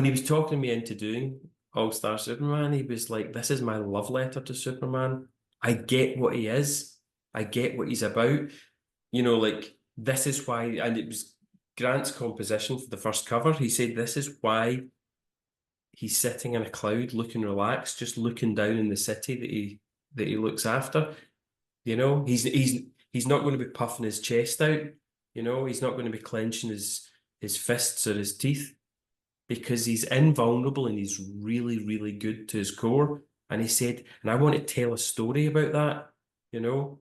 he was talking me into doing All-Star Superman, he was like, this is my love letter to Superman. I get what he is. I get what he's about. This is why, and it was Grant's composition for the first cover. He said, this is why he's sitting in a cloud looking relaxed, just looking down in the city that he looks after. He's not going to be puffing his chest out. He's not going to be clenching his fists or his teeth, because he's invulnerable and he's really, really good to his core. And he said, and I want to tell a story about that. you know,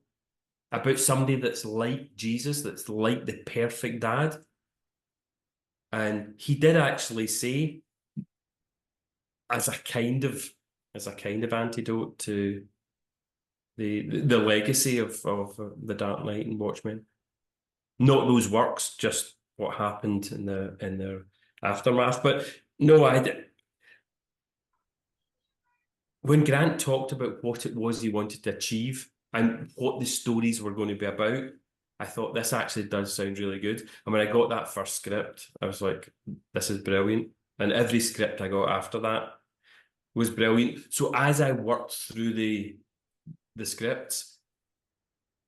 about somebody that's like Jesus, that's like the perfect dad. And he did actually say, as a kind of antidote to the legacy of the Dark Knight and Watchmen, not those works, just what happened in their aftermath. But no, when Grant talked about what it was he wanted to achieve and what the stories were going to be about, I thought this actually does sound really good. And when I got that first script, I was like, this is brilliant. And every script I got after that was brilliant. So as I worked through the scripts,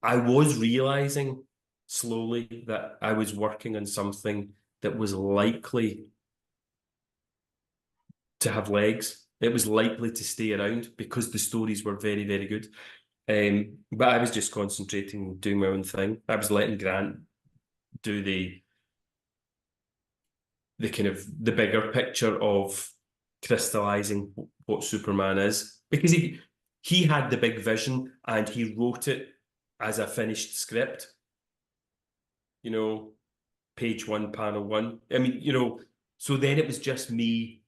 I was realizing slowly that I was working on something that was likely to have legs. It was likely to stay around because the stories were very, very good. But I was just concentrating, doing my own thing. I was letting Grant do the kind of the bigger picture of crystallizing what Superman is, because he had the big vision and he wrote it as a finished script. You know, page 1, panel 1. I mean, you know, so then it was just me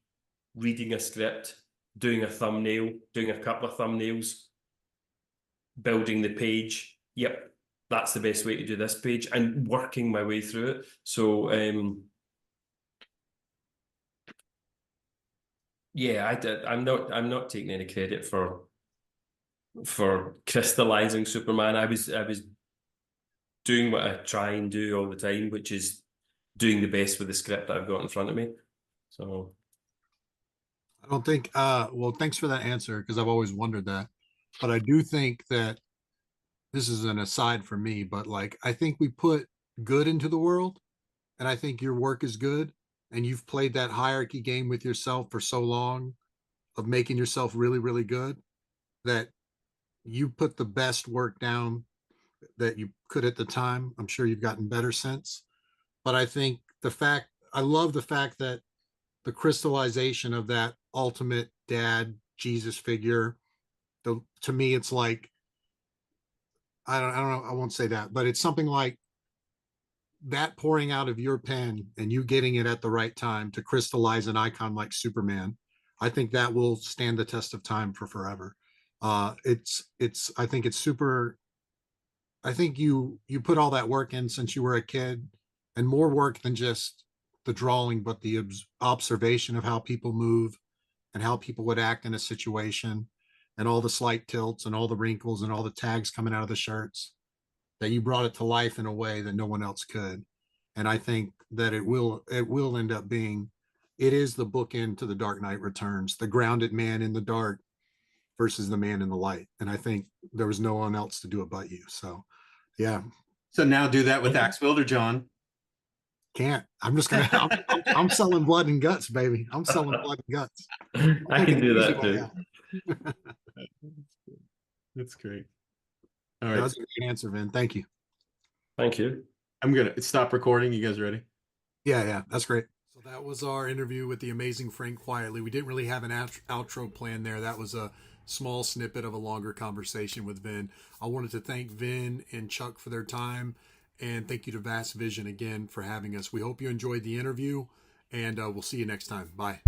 reading a script, doing a thumbnail, doing a couple of thumbnails, building the page. Yep, that's the best way to do this page, and working my way through it. So yeah, I'm not taking any credit for crystallizing Superman. I was doing what I try and do all the time, which is doing the best with the script that I've got in front of me. So I don't think, well, thanks for that answer, because I've always wondered that. But I do think that this is an aside for me, but like, I think we put good into the world, and I think your work is good. And you've played that hierarchy game with yourself for so long of making yourself really, really good, that you put the best work down that you could at the time. I'm sure you've gotten better since. But I think I love the fact that the crystallization of that ultimate dad Jesus figure, to me, it's like, I don't know, I won't say that, but it's something like that pouring out of your pen and you getting it at the right time to crystallize an icon like Superman. I think that will stand the test of time for forever. I think it's super. I think you put all that work in since you were a kid, and more work than just the drawing, but the observation of how people move and how people would act in a situation, and all the slight tilts and all the wrinkles and all the tags coming out of the shirts, that you brought it to life in a way that no one else could. And I think that it will end up being, it is the bookend to the Dark Knight Returns, the grounded man in the dark versus the man in the light. And I think there was no one else to do it but you. So yeah. So now do that with Ax-Wielder Jon. Can't. I'm selling blood and guts, baby. I'm selling blood and guts. I can do that too. That's great. All right. That was a great answer, Vin. Thank you. Thank you. I'm going to stop recording. You guys ready? Yeah, that's great. So that was our interview with the amazing Frank Quietly. We didn't really have an outro plan there. That was a small snippet of a longer conversation with Vin. I wanted to thank Vin and Chuck for their time, and thank you to Vast Vision again for having us. We hope you enjoyed the interview, and we'll see you next time. Bye.